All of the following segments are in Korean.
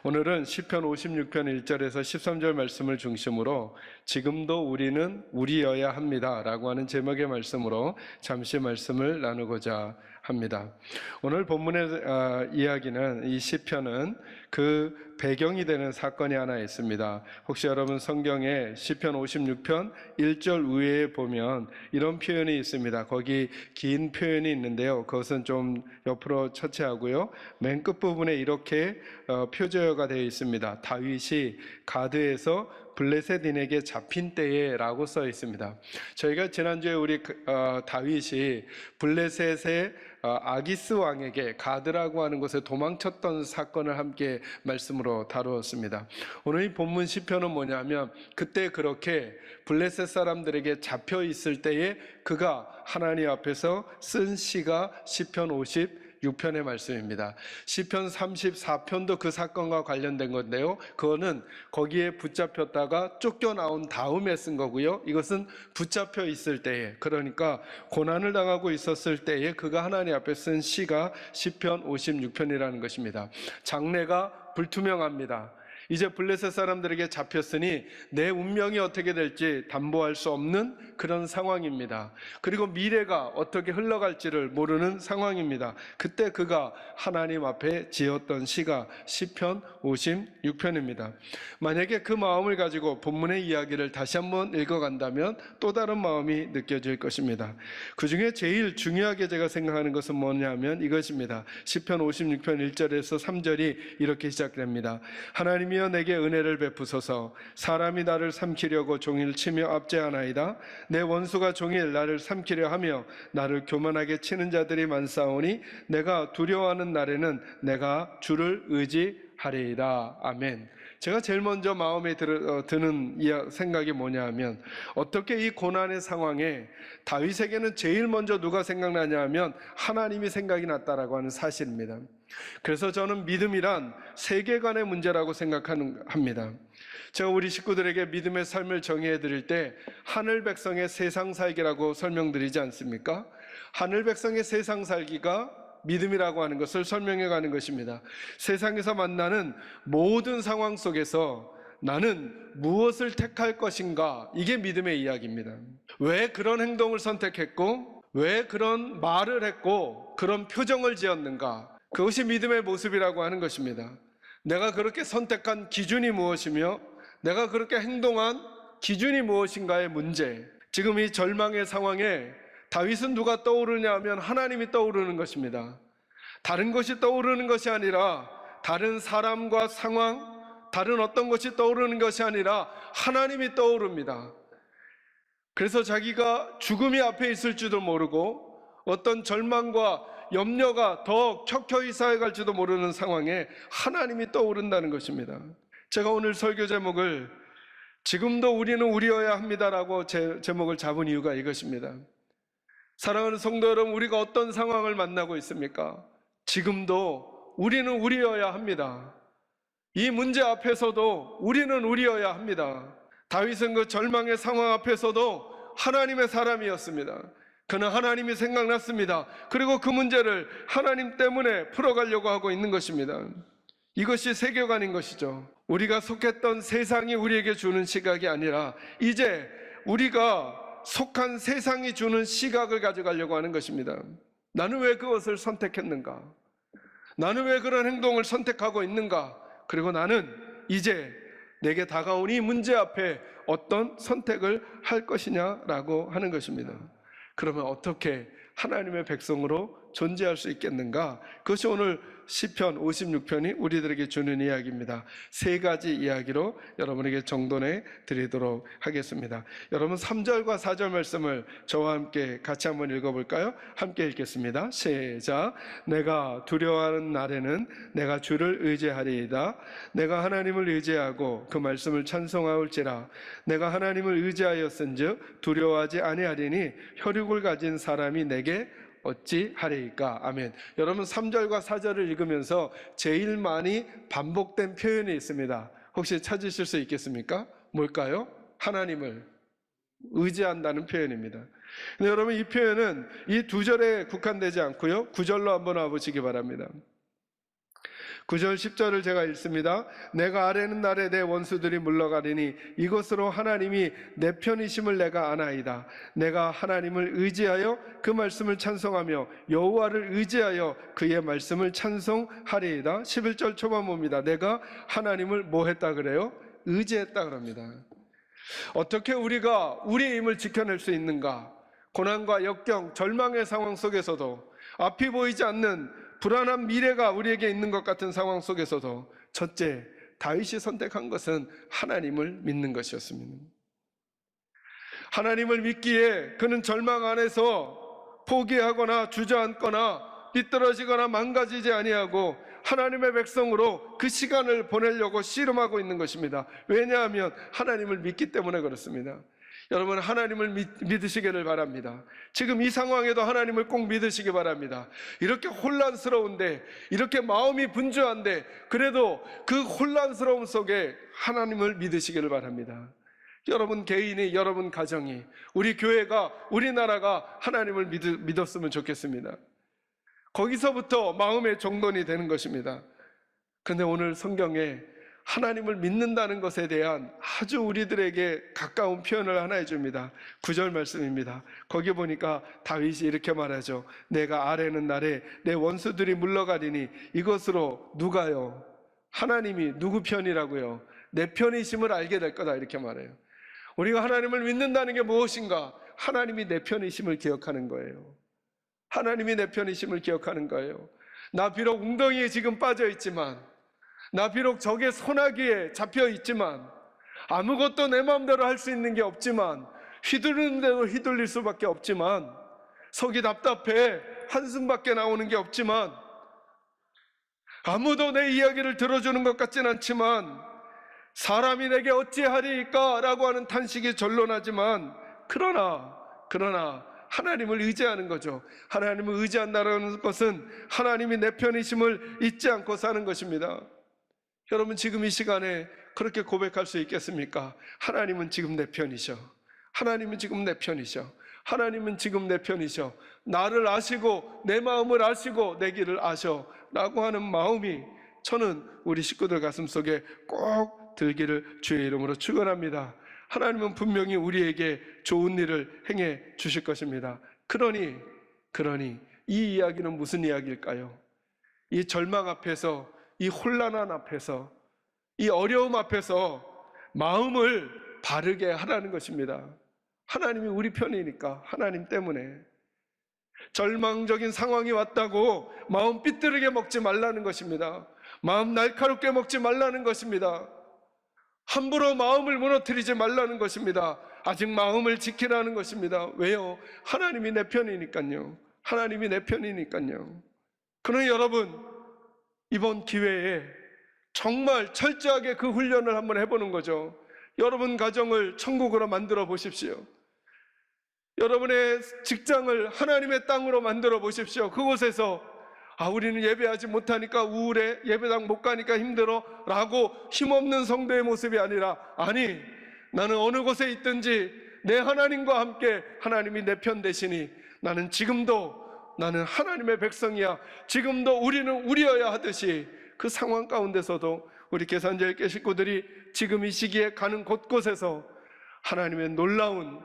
오늘은 시편 56편 1절에서 13절 말씀을 중심으로 지금도 우리는 우리여야 합니다 라고 하는 제목의 말씀으로 잠시 말씀을 나누고자 합니다. 오늘 본문의 이야기는, 이 시편은 그 배경이 되는 사건이 하나 있습니다. 혹시 여러분 성경에 시편 56편 1절 위에 보면 이런 표현이 있습니다. 거기 긴 표현이 있는데요, 그것은 좀 옆으로 처치하고요, 맨 끝부분에 이렇게 표제어가 되어 있습니다. 다윗이 가드에서 블레셋인에게 잡힌 때에 라고 써 있습니다. 저희가 지난주에 우리 다윗이 블레셋의 아기스 왕에게 가드라고 하는 곳에 도망쳤던 사건을 함께 말씀으로 다루었습니다. 오늘 이 본문 시편은 뭐냐면, 그때 그렇게 블레셋 사람들에게 잡혀 있을 때에 그가 하나님 앞에서 쓴 시가 시편 56편의 말씀입니다. 시편 34편도 그 사건과 관련된 건데요, 그거는 거기에 붙잡혔다가 쫓겨나온 다음에 쓴 거고요, 이것은 붙잡혀 있을 때에, 그러니까 고난을 당하고 있었을 때에 그가 하나님 앞에 쓴 시가 시편 56편이라는 것입니다. 장래가 불투명합니다. 이제 블레셋 사람들에게 잡혔으니 내 운명이 어떻게 될지 담보할 수 없는 그런 상황입니다. 그리고 미래가 어떻게 흘러갈지를 모르는 상황입니다. 그때 그가 하나님 앞에 지었던 시가 시편 56편입니다. 만약에 그 마음을 가지고 본문의 이야기를 다시 한번 읽어간다면 또 다른 마음이 느껴질 것입니다. 그 중에 제일 중요하게 제가 생각하는 것은 뭐냐면 이것입니다. 시편 56편 1절에서 3절이 이렇게 시작됩니다. 하나님이여 내게 은혜를 베푸소서. 사람이 나를 삼키려고 종일 치며 압제하나이다. 내 원수가 종일 나를 삼키려 하며 나를 교만하게 치는 자들이 많사오니 내가 두려워하는 날에는 내가 주를 의지하리이다. 아멘. 제가 제일 먼저 마음에 드는 생각이 뭐냐 하면, 어떻게 이 고난의 상황에 다윗에게는 제일 먼저 누가 생각나냐 하면 하나님이 생각이 났다라고 하는 사실입니다. 그래서 저는 믿음이란 세계관의 문제라고 생각합니다. 제가 우리 식구들에게 믿음의 삶을 정의해 드릴 때 하늘 백성의 세상 살기라고 설명드리지 않습니까? 하늘 백성의 세상 살기가 믿음이라고 하는 것을 설명해 가는 것입니다. 세상에서 만나는 모든 상황 속에서 나는 무엇을 택할 것인가, 이게 믿음의 이야기입니다. 왜 그런 행동을 선택했고, 왜 그런 말을 했고, 그런 표정을 지었는가, 그것이 믿음의 모습이라고 하는 것입니다. 내가 그렇게 선택한 기준이 무엇이며 내가 그렇게 행동한 기준이 무엇인가의 문제. 지금 이 절망의 상황에 다윗은 누가 떠오르냐 하면 하나님이 떠오르는 것입니다. 다른 것이 떠오르는 것이 아니라, 다른 사람과 상황, 다른 어떤 것이 떠오르는 것이 아니라 하나님이 떠오릅니다. 그래서 자기가 죽음이 앞에 있을지도 모르고 어떤 절망과 염려가 더 켜켜이 쌓여갈지도 모르는 상황에 하나님이 떠오른다는 것입니다. 제가 오늘 설교 제목을 지금도 우리는 우리여야 합니다라고 제목을 잡은 이유가 이것입니다. 사랑하는 성도 여러분, 우리가 어떤 상황을 만나고 있습니까? 지금도 우리는 우리여야 합니다. 이 문제 앞에서도 우리는 우리여야 합니다. 다윗은 그 절망의 상황 앞에서도 하나님의 사람이었습니다. 그는 하나님이 생각났습니다. 그리고 그 문제를 하나님 때문에 풀어가려고 하고 있는 것입니다. 이것이 세계관인 것이죠. 우리가 속했던 세상이 우리에게 주는 시각이 아니라 이제 우리가 속한 세상이 주는 시각을 가져가려고 하는 것입니다. 나는 왜 그것을 선택했는가? 나는 왜 그런 행동을 선택하고 있는가? 그리고 나는 이제 내게 다가온 이 문제 앞에 어떤 선택을 할 것이냐라고 하는 것입니다. 그러면 어떻게 하나님의 백성으로 존재할 수 있겠는가? 그것이 오늘 시편 56편이 우리들에게 주는 이야기입니다. 세 가지 이야기로 여러분에게 정돈해 드리도록 하겠습니다. 여러분 3절과 4절 말씀을 저와 함께 같이 한번 읽어볼까요? 함께 읽겠습니다. 시작. 내가 두려워하는 날에는 내가 주를 의지하리이다. 내가 하나님을 의지하고 그 말씀을 찬송하올지라. 내가 하나님을 의지하였은즉 두려워하지 아니하리니 혈육을 가진 사람이 내게 어찌 하리이까? 아멘. 여러분 3절과 4절을 읽으면서 제일 많이 반복된 표현이 있습니다. 혹시 찾으실 수 있겠습니까? 뭘까요? 하나님을 의지한다는 표현입니다. 근데 여러분 이 표현은 이 두 절에 국한되지 않고요, 9절로 한번 와보시기 바랍니다. 9절 10절을 제가 읽습니다. 내가 아뢰는 날에 내 원수들이 물러가리니 이것으로 하나님이 내 편이심을 내가 아나이다. 내가 하나님을 의지하여 그 말씀을 찬송하며 여호와를 의지하여 그의 말씀을 찬송하리이다. 11절 초반 봅니다. 내가 하나님을 뭐 했다 그래요? 의지했다 그럽니다. 어떻게 우리가 우리의 힘을 지켜낼 수 있는가? 고난과 역경, 절망의 상황 속에서도, 앞이 보이지 않는 불안한 미래가 우리에게 있는 것 같은 상황 속에서도 첫째, 다윗이 선택한 것은 하나님을 믿는 것이었습니다. 하나님을 믿기에 그는 절망 안에서 포기하거나 주저앉거나 삐뚤어지거나 망가지지 아니하고 하나님의 백성으로 그 시간을 보내려고 씨름하고 있는 것입니다. 왜냐하면 하나님을 믿기 때문에 그렇습니다. 여러분, 하나님을 믿으시기를 바랍니다. 지금 이 상황에도 하나님을 꼭 믿으시기 바랍니다. 이렇게 혼란스러운데, 이렇게 마음이 분주한데, 그래도 그 혼란스러움 속에 하나님을 믿으시기를 바랍니다. 여러분 개인이, 여러분 가정이, 우리 교회가, 우리나라가 하나님을 믿었으면 좋겠습니다. 거기서부터 마음의 정돈이 되는 것입니다. 그런데 오늘 성경에 하나님을 믿는다는 것에 대한 아주 우리들에게 가까운 표현을 하나 해줍니다. 9절 말씀입니다. 거기 보니까 다윗이 이렇게 말하죠. 내가 아뢰는 날에 내 원수들이 물러가리니 이것으로 누가요? 하나님이 누구 편이라고요? 내 편이심을 알게 될 거다, 이렇게 말해요. 우리가 하나님을 믿는다는 게 무엇인가? 하나님이 내 편이심을 기억하는 거예요. 하나님이 내 편이심을 기억하는 거예요. 나 비록 웅덩이에 지금 빠져 있지만, 나 비록 적의 소나기에 잡혀 있지만, 아무것도 내 마음대로 할 수 있는 게 없지만, 휘두르는 대로 휘둘릴 수밖에 없지만, 속이 답답해 한숨밖에 나오는 게 없지만, 아무도 내 이야기를 들어주는 것 같진 않지만, 사람이 내게 어찌하리까 라고 하는 탄식이 전론하지만, 그러나 하나님을 의지하는 거죠. 하나님을 의지한다는 것은 하나님이 내 편이심을 잊지 않고 사는 것입니다. 여러분, 지금 이 시간에 그렇게 고백할 수 있겠습니까? 하나님은 지금 내 편이셔. 하나님은 지금 내 편이셔. 하나님은 지금 내 편이셔. 나를 아시고 내 마음을 아시고 내 길을 아셔 라고 하는 마음이 저는 우리 식구들 가슴속에 꼭 들기를 주의 이름으로 축원합니다. 하나님은 분명히 우리에게 좋은 일을 행해 주실 것입니다. 그러니 이 이야기는 무슨 이야기일까요? 이 절망 앞에서, 이 혼란한 앞에서, 이 어려움 앞에서 마음을 바르게 하라는 것입니다. 하나님이 우리 편이니까, 하나님 때문에. 절망적인 상황이 왔다고 마음 삐뚤게 먹지 말라는 것입니다. 마음 날카롭게 먹지 말라는 것입니다. 함부로 마음을 무너뜨리지 말라는 것입니다. 아직 마음을 지키라는 것입니다. 왜요? 하나님이 내 편이니까요. 하나님이 내 편이니까요. 그러나 여러분, 이번 기회에 정말 철저하게 그 훈련을 한번 해보는 거죠. 여러분 가정을 천국으로 만들어 보십시오. 여러분의 직장을 하나님의 땅으로 만들어 보십시오. 그곳에서 우리는 예배하지 못하니까 우울해, 예배당 못 가니까 힘들어 라고 힘없는 성도의 모습이 아니라, 아니, 나는 어느 곳에 있든지 내 하나님과 함께 하나님이 내 편 되시니 나는 지금도 나는 하나님의 백성이야. 지금도 우리는 우리여야 하듯이 그 상황 가운데서도 우리 계산제일교 식구들이 지금 이 시기에 가는 곳곳에서 하나님의 놀라운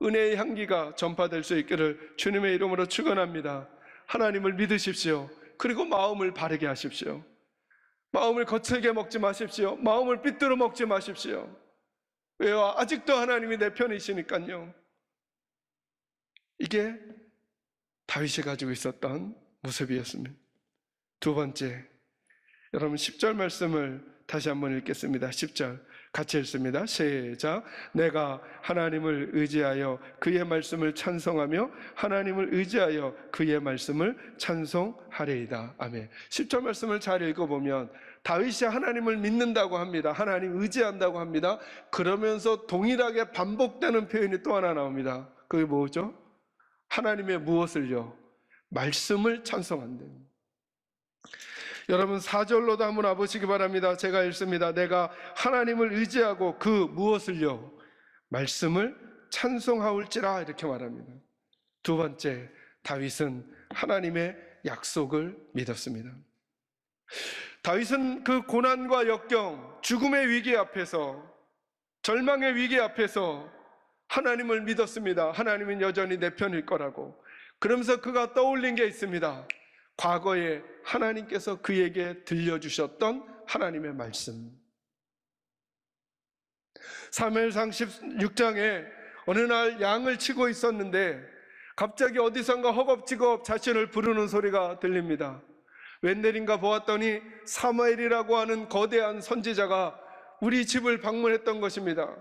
은혜의 향기가 전파될 수 있기를 주님의 이름으로 축원합니다. 하나님을 믿으십시오. 그리고 마음을 바르게 하십시오. 마음을 거칠게 먹지 마십시오. 마음을 삐뚤어 먹지 마십시오. 왜요? 아직도 하나님이 내 편이시니까요. 이게 다윗이 가지고 있었던 모습이었습니다. 두 번째, 여러분 10절 말씀을 다시 한번 읽겠습니다. 10절 같이 읽습니다. 시작. 내가 하나님을 의지하여 그의 말씀을 찬송하며 하나님을 의지하여 그의 말씀을 찬송하리이다. 아멘. 10절 말씀을 잘 읽어보면 다윗이 하나님을 믿는다고 합니다. 하나님 의지한다고 합니다. 그러면서 동일하게 반복되는 표현이 또 하나 나옵니다. 그게 뭐죠? 하나님의 무엇을요? 말씀을 찬송한대요. 여러분 4절로도 한번 와보시기 바랍니다. 제가 읽습니다. 내가 하나님을 의지하고 그 무엇을요? 말씀을 찬송하올지라, 이렇게 말합니다. 두 번째, 다윗은 하나님의 약속을 믿었습니다. 다윗은 그 고난과 역경, 죽음의 위기 앞에서, 절망의 위기 앞에서 하나님을 믿었습니다. 하나님은 여전히 내 편일 거라고. 그러면서 그가 떠올린 게 있습니다. 과거에 하나님께서 그에게 들려주셨던 하나님의 말씀. 사무엘상 16장에 어느 날 양을 치고 있었는데 갑자기 어디선가 허겁지겁 자신을 부르는 소리가 들립니다. 웬일인가 보았더니 사무엘이라고 하는 거대한 선지자가 우리 집을 방문했던 것입니다.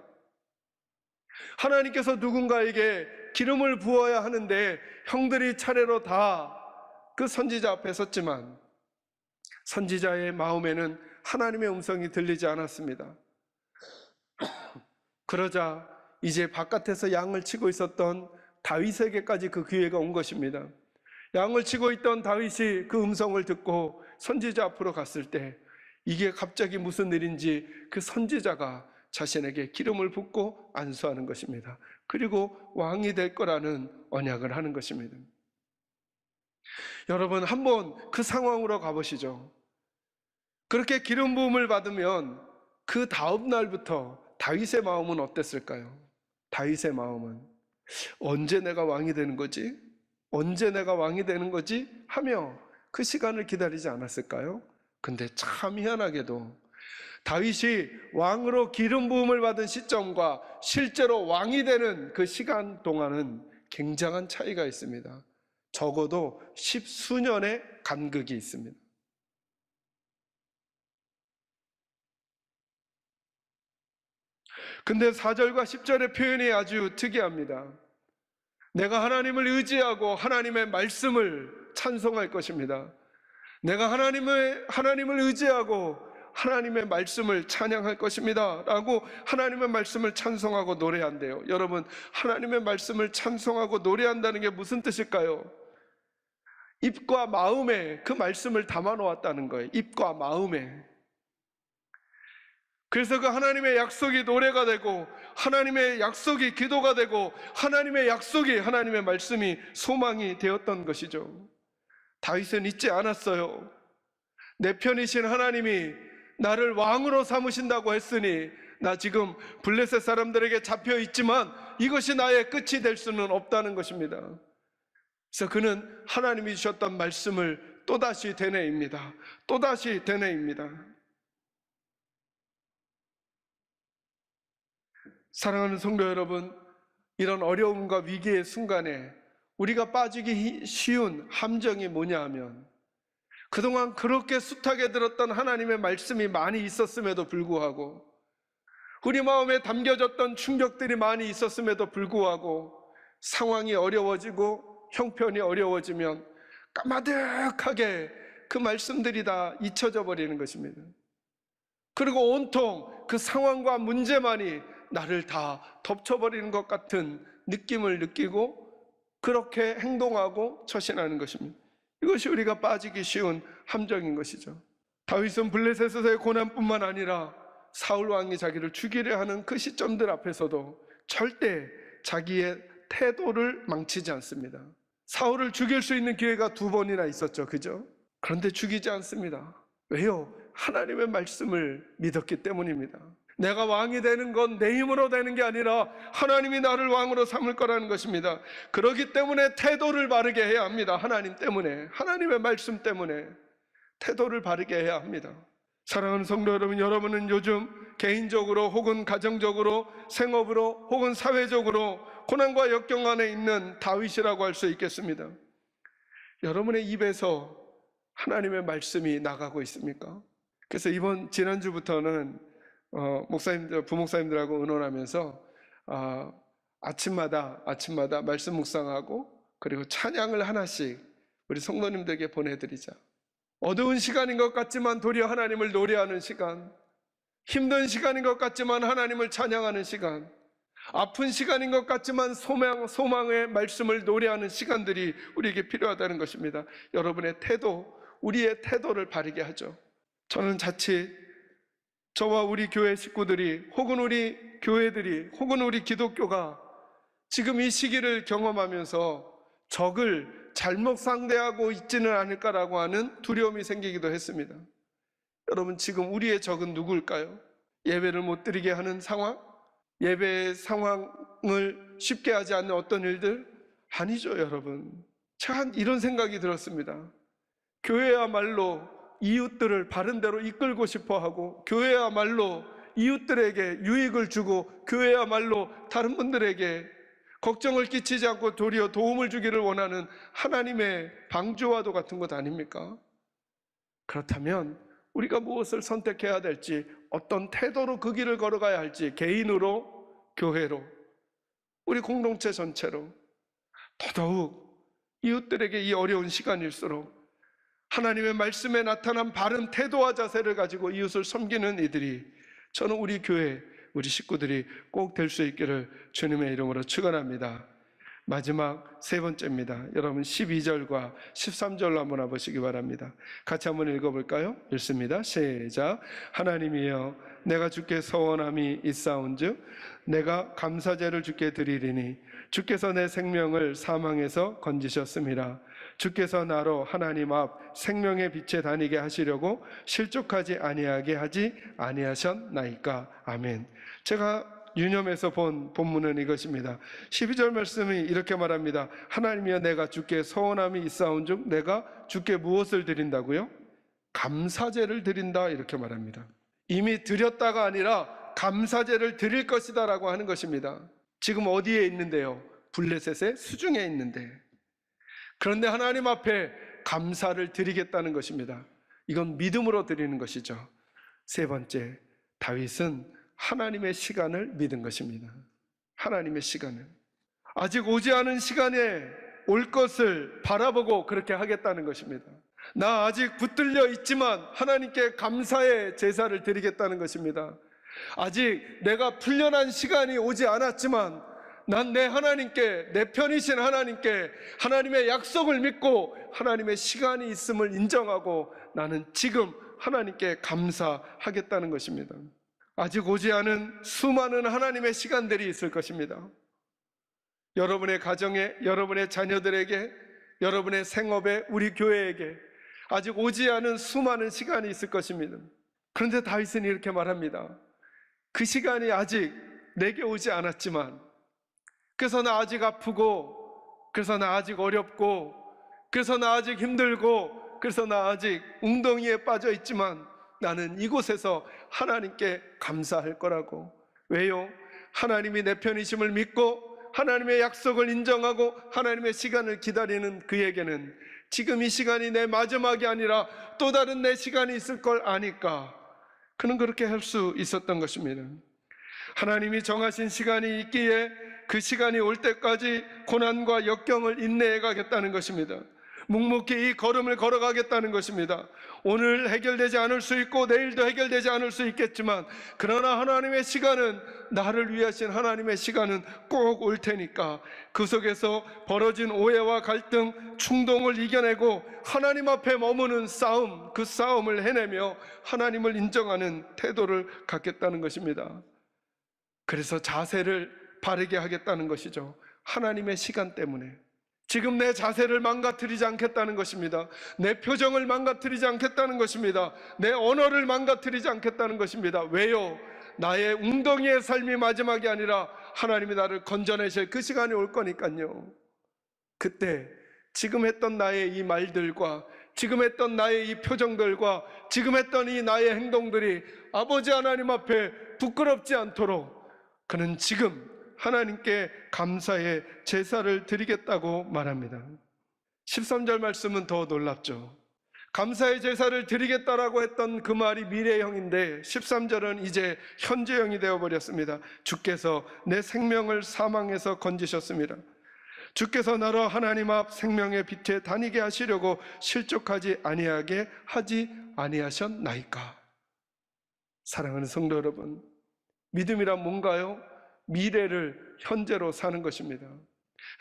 하나님께서 누군가에게 기름을 부어야 하는데 형들이 차례로 다 그 선지자 앞에 섰지만 선지자의 마음에는 하나님의 음성이 들리지 않았습니다. 그러자 이제 바깥에서 양을 치고 있었던 다윗에게까지 그 기회가 온 것입니다. 양을 치고 있던 다윗이 그 음성을 듣고 선지자 앞으로 갔을 때 이게 갑자기 무슨 일인지 그 선지자가 자신에게 기름을 붓고 안수하는 것입니다. 그리고 왕이 될 거라는 언약을 하는 것입니다. 여러분, 한번 그 상황으로 가보시죠. 그렇게 기름 부음을 받으면 그 다음 날부터 다윗의 마음은 어땠을까요? 다윗의 마음은 언제 내가 왕이 되는 거지? 언제 내가 왕이 되는 거지? 하며 그 시간을 기다리지 않았을까요? 근데 참 희한하게도 다윗이 왕으로 기름 부음을 받은 시점과 실제로 왕이 되는 그 시간 동안은 굉장한 차이가 있습니다. 적어도 10수년의 간극이 있습니다. 근데 4절과 10절의 표현이 아주 특이합니다. 내가 하나님을 의지하고 하나님의 말씀을 찬송할 것입니다. 내가 하나님을 의지하고 하나님의 말씀을 찬양할 것입니다 라고 하나님의 말씀을 찬송하고 노래한대요. 여러분, 하나님의 말씀을 찬송하고 노래한다는 게 무슨 뜻일까요? 입과 마음에 그 말씀을 담아 놓았다는 거예요. 입과 마음에. 그래서 그 하나님의 약속이 노래가 되고 하나님의 약속이 기도가 되고 하나님의 약속이 하나님의 말씀이 소망이 되었던 것이죠. 다윗은 잊지 않았어요. 내 편이신 하나님이 나를 왕으로 삼으신다고 했으니 나 지금 블레셋 사람들에게 잡혀 있지만 이것이 나의 끝이 될 수는 없다는 것입니다. 그래서 그는 하나님이 주셨던 말씀을 또다시 되뇌입니다. 또다시 되뇌입니다. 사랑하는 성도 여러분, 이런 어려움과 위기의 순간에 우리가 빠지기 쉬운 함정이 뭐냐 하면 그동안 그렇게 숱하게 들었던 하나님의 말씀이 많이 있었음에도 불구하고 우리 마음에 담겨졌던 충격들이 많이 있었음에도 불구하고 상황이 어려워지고 형편이 어려워지면 까마득하게 그 말씀들이 다 잊혀져 버리는 것입니다. 그리고 온통 그 상황과 문제만이 나를 다 덮쳐버리는 것 같은 느낌을 느끼고 그렇게 행동하고 처신하는 것입니다. 이것이 우리가 빠지기 쉬운 함정인 것이죠. 다윗은 블레셋에서의 고난뿐만 아니라 사울 왕이 자기를 죽이려 하는 그 시점들 앞에서도 절대 자기의 태도를 망치지 않습니다. 사울을 죽일 수 있는 기회가 2번이나 있었죠. 그죠? 그런데 죽이지 않습니다. 왜요? 하나님의 말씀을 믿었기 때문입니다. 내가 왕이 되는 건 내 힘으로 되는 게 아니라 하나님이 나를 왕으로 삼을 거라는 것입니다. 그렇기 때문에 태도를 바르게 해야 합니다. 하나님 때문에, 하나님의 말씀 때문에 태도를 바르게 해야 합니다. 사랑하는 성도 여러분, 여러분은 요즘 개인적으로 혹은 가정적으로 생업으로 혹은 사회적으로 고난과 역경 안에 있는 다윗이라고 할 수 있겠습니다. 여러분의 입에서 하나님의 말씀이 나가고 있습니까? 그래서 지난주부터는 부목사님들하고 의논하면서 아침마다 말씀 묵상하고 그리고 찬양을 하나씩 우리 성도님들에게 보내드리자. 어두운 시간인 것 같지만 도리어 하나님을 노래하는 시간, 힘든 시간인 것 같지만 하나님을 찬양하는 시간, 아픈 시간인 것 같지만 소망의 말씀을 노래하는 시간들이 우리에게 필요하다는 것입니다. 여러분의 태도, 우리의 태도를 바르게 하죠. 저는 자칫 저와 우리 교회 식구들이 혹은 우리 교회들이 혹은 우리 기독교가 지금 이 시기를 경험하면서 적을 잘못 상대하고 있지는 않을까라고 하는 두려움이 생기기도 했습니다. 여러분, 지금 우리의 적은 누구일까요? 예배를 못 드리게 하는 상황? 예배의 상황을 쉽게 하지 않는 어떤 일들? 아니죠, 여러분. 참 이런 생각이 들었습니다. 교회야말로 이웃들을 바른 대로 이끌고 싶어 하고, 교회야말로 이웃들에게 유익을 주고, 교회야말로 다른 분들에게 걱정을 끼치지 않고 도리어 도움을 주기를 원하는 하나님의 방주와도 같은 것 아닙니까? 그렇다면 우리가 무엇을 선택해야 될지, 어떤 태도로 그 길을 걸어가야 할지, 개인으로, 교회로, 우리 공동체 전체로, 더더욱 이웃들에게 이 어려운 시간일수록 하나님의 말씀에 나타난 바른 태도와 자세를 가지고 이웃을 섬기는 이들이, 저는 우리 교회, 우리 식구들이 꼭 될 수 있기를 주님의 이름으로 축원합니다. 마지막 세 번째입니다. 여러분 12절과 13절로 한번 와보시기 바랍니다. 같이 한번 읽어볼까요? 읽습니다. 시작. 하나님이여, 내가 주께 서원함이 있사온즉 내가 감사제를 주께 드리리니 주께서 내 생명을 사망에서 건지셨습니다. 주께서 나로 하나님 앞 생명의 빛에 다니게 하시려고 실족하지 아니하게 하지 아니하셨나이까. 아멘. 제가 유념해서 본 본문은 이것입니다. 12절 말씀이 이렇게 말합니다. 하나님이여, 내가 주께 서원함이 있사온즉 내가 주께 무엇을 드린다고요? 감사제를 드린다, 이렇게 말합니다. 이미 드렸다가 아니라 감사제를 드릴 것이다 라고 하는 것입니다. 지금 어디에 있는데요? 블레셋의 수중에 있는데, 그런데 하나님 앞에 감사를 드리겠다는 것입니다. 이건 믿음으로 드리는 것이죠. 세 번째, 다윗은 하나님의 시간을 믿은 것입니다. 하나님의 시간을, 아직 오지 않은 시간에 올 것을 바라보고 그렇게 하겠다는 것입니다. 나 아직 붙들려 있지만 하나님께 감사의 제사를 드리겠다는 것입니다. 아직 내가 풀려난 시간이 오지 않았지만 난 내 하나님께, 내 편이신 하나님께 하나님의 약속을 믿고 하나님의 시간이 있음을 인정하고 나는 지금 하나님께 감사하겠다는 것입니다. 아직 오지 않은 수많은 하나님의 시간들이 있을 것입니다. 여러분의 가정에, 여러분의 자녀들에게, 여러분의 생업에, 우리 교회에게 아직 오지 않은 수많은 시간이 있을 것입니다. 그런데 다윗은 이렇게 말합니다. 그 시간이 아직 내게 오지 않았지만, 그래서 나 아직 아프고, 그래서 나 아직 어렵고, 그래서 나 아직 힘들고, 그래서 나 아직 웅덩이에 빠져 있지만 나는 이곳에서 하나님께 감사할 거라고. 왜요? 하나님이 내 편이심을 믿고 하나님의 약속을 인정하고 하나님의 시간을 기다리는 그에게는 지금 이 시간이 내 마지막이 아니라 또 다른 내 시간이 있을 걸 아니까 그는 그렇게 할 수 있었던 것입니다. 하나님이 정하신 시간이 있기에 그 시간이 올 때까지 고난과 역경을 인내해 가겠다는 것입니다. 묵묵히 이 걸음을 걸어가겠다는 것입니다. 오늘 해결되지 않을 수 있고 내일도 해결되지 않을 수 있겠지만, 그러나 하나님의 시간은, 나를 위하신 하나님의 시간은 꼭 올 테니까 그 속에서 벌어진 오해와 갈등, 충동을 이겨내고 하나님 앞에 머무는 싸움, 그 싸움을 해내며 하나님을 인정하는 태도를 갖겠다는 것입니다. 그래서 자세를 바르게 하겠다는 것이죠. 하나님의 시간 때문에. 지금 내 자세를 망가뜨리지 않겠다는 것입니다. 내 표정을 망가뜨리지 않겠다는 것입니다. 내 언어를 망가뜨리지 않겠다는 것입니다. 왜요? 나의 웅덩이의 삶이 마지막이 아니라 하나님이 나를 건져내실 그 시간이 올 거니까요. 그때 지금 했던 나의 이 말들과 지금 했던 나의 이 표정들과 지금 했던 이 나의 행동들이 아버지 하나님 앞에 부끄럽지 않도록 그는 지금 하나님께 감사의 제사를 드리겠다고 말합니다. 13절 말씀은 더 놀랍죠. 감사의 제사를 드리겠다라고 했던 그 말이 미래형인데 13절은 이제 현재형이 되어버렸습니다. 주께서 내 생명을 사망에서 건지셨습니다. 주께서 나로 하나님 앞 생명의 빛에 다니게 하시려고 실족하지 아니하게 하지 아니하셨나이까. 사랑하는 성도 여러분, 믿음이란 뭔가요? 미래를 현재로 사는 것입니다.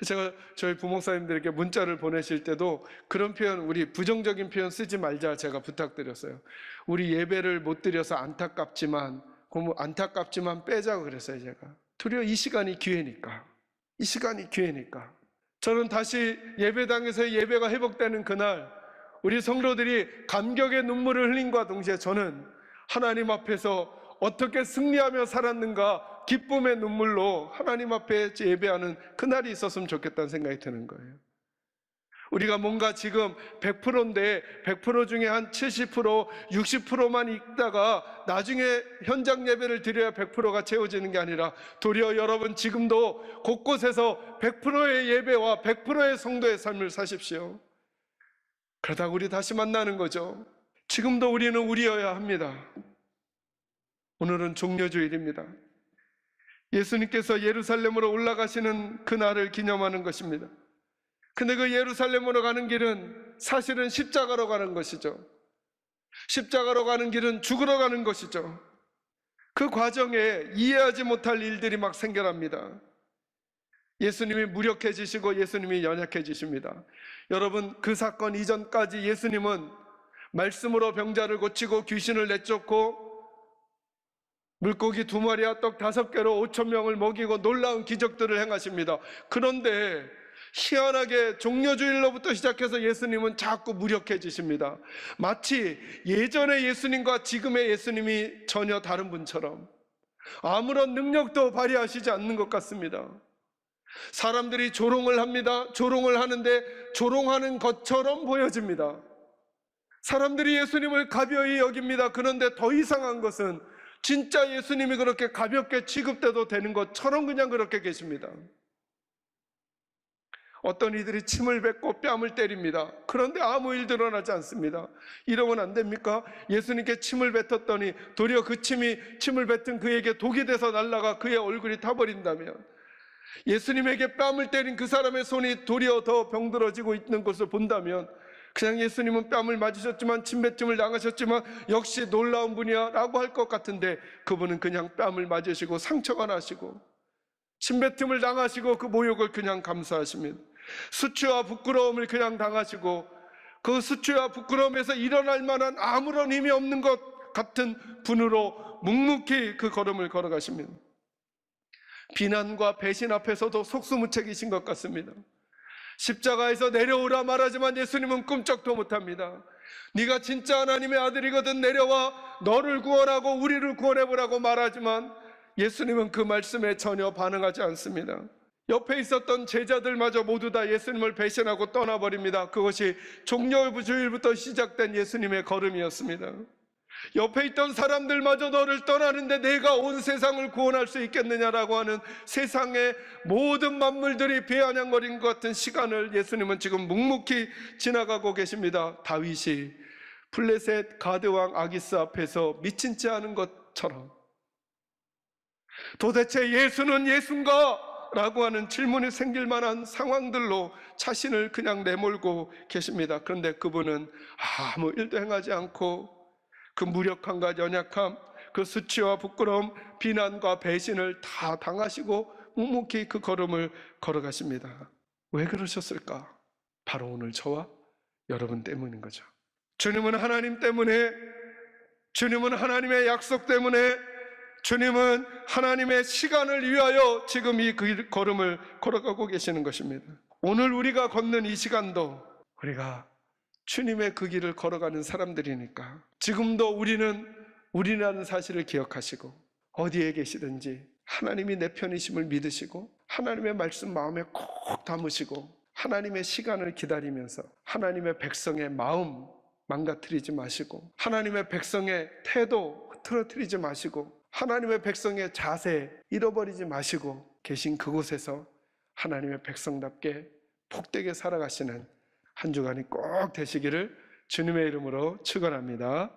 제가 저희 부목사님들에게 문자를 보내실 때도 그런 표현, 우리 부정적인 표현 쓰지 말자 제가 부탁드렸어요. 우리 예배를 못 드려서 안타깝지만 빼자고 그랬어요. 제가 도리어 이 시간이 기회니까, 이 시간이 기회니까. 저는 다시 예배당에서 예배가 회복되는 그날 우리 성도들이 감격의 눈물을 흘림과 동시에 저는 하나님 앞에서 어떻게 승리하며 살았는가 기쁨의 눈물로 하나님 앞에 예배하는 그날이 있었으면 좋겠다는 생각이 드는 거예요. 우리가 뭔가 지금 100%인데 100% 중에 한 70%, 60%만 있다가 나중에 현장 예배를 드려야 100%가 채워지는 게 아니라 도리어 여러분 지금도 곳곳에서 100%의 예배와 100%의 성도의 삶을 사십시오. 그러다 우리 다시 만나는 거죠. 지금도 우리는 우리여야 합니다. 오늘은 종려주일입니다. 예수님께서 예루살렘으로 올라가시는 그날을 기념하는 것입니다. 근데 그 예루살렘으로 가는 길은 사실은 십자가로 가는 것이죠. 십자가로 가는 길은 죽으러 가는 것이죠. 그 과정에 이해하지 못할 일들이 막 생겨납니다. 예수님이 무력해지시고 예수님이 연약해지십니다. 여러분, 그 사건 이전까지 예수님은 말씀으로 병자를 고치고 귀신을 내쫓고 물고기 2마리와 떡 5개로 5,000명을 먹이고 놀라운 기적들을 행하십니다. 그런데 희한하게 종려주일로부터 시작해서 예수님은 자꾸 무력해지십니다. 마치 예전의 예수님과 지금의 예수님이 전혀 다른 분처럼 아무런 능력도 발휘하시지 않는 것 같습니다. 사람들이 조롱을 합니다. 조롱을 하는데 조롱하는 것처럼 보여집니다. 사람들이 예수님을 가벼이 여깁니다. 그런데 더 이상한 것은 진짜 예수님이 그렇게 가볍게 취급돼도 되는 것처럼 그냥 그렇게 계십니다. 어떤 이들이 침을 뱉고 뺨을 때립니다. 그런데 아무 일 드러나지 않습니다. 이러면 안 됩니까? 예수님께 침을 뱉었더니 도리어 그 침을 뱉은 그에게 독이 돼서 날아가 그의 얼굴이 타버린다면, 예수님에게 뺨을 때린 그 사람의 손이 도리어 더 병들어지고 있는 것을 본다면, 그냥 예수님은 뺨을 맞으셨지만 침뱉음을 당하셨지만 역시 놀라운 분이야 라고 할 것 같은데, 그분은 그냥 뺨을 맞으시고 상처가 나시고 침뱉음을 당하시고 그 모욕을 그냥 감수하십니다. 수치와 부끄러움을 그냥 당하시고 그 수치와 부끄러움에서 일어날 만한 아무런 힘이 없는 것 같은 분으로 묵묵히 그 걸음을 걸어가십니다. 비난과 배신 앞에서도 속수무책이신 것 같습니다. 십자가에서 내려오라 말하지만 예수님은 꿈쩍도 못합니다. 네가 진짜 하나님의 아들이거든 내려와 너를 구원하고 우리를 구원해보라고 말하지만 예수님은 그 말씀에 전혀 반응하지 않습니다. 옆에 있었던 제자들마저 모두 다 예수님을 배신하고 떠나버립니다. 그것이 종려주일부터 시작된 예수님의 걸음이었습니다. 옆에 있던 사람들마저 너를 떠나는데 내가 온 세상을 구원할 수 있겠느냐라고 하는 세상의 모든 만물들이 배아냥거린 것 같은 시간을 예수님은 지금 묵묵히 지나가고 계십니다. 다윗이 블레셋 가드왕 아기스 앞에서 미친 체 하는 것처럼 도대체 예수는 예수인가? 라고 하는 질문이 생길 만한 상황들로 자신을 그냥 내몰고 계십니다. 그런데 그분은 아무 일도 행하지 않고 그 무력함과 연약함, 그 수치와 부끄러움, 비난과 배신을 다 당하시고 묵묵히 그 걸음을 걸어가십니다. 왜 그러셨을까? 바로 오늘 저와 여러분 때문인 거죠. 주님은 하나님 때문에, 주님은 하나님의 약속 때문에, 주님은 하나님의 시간을 위하여 지금 이 걸음을 걸어가고 계시는 것입니다. 오늘 우리가 걷는 이 시간도 우리가 주님의 그 길을 걸어가는 사람들이니까 지금도 우리는 우리라는 사실을 기억하시고 어디에 계시든지 하나님이 내 편이심을 믿으시고 하나님의 말씀 마음에 콕 담으시고 하나님의 시간을 기다리면서 하나님의 백성의 마음 망가뜨리지 마시고 하나님의 백성의 태도 흐트러뜨리지 마시고 하나님의 백성의 자세 잃어버리지 마시고 계신 그곳에서 하나님의 백성답게 복되게 살아가시는 한 주간이 꼭 되시기를 주님의 이름으로 축원합니다.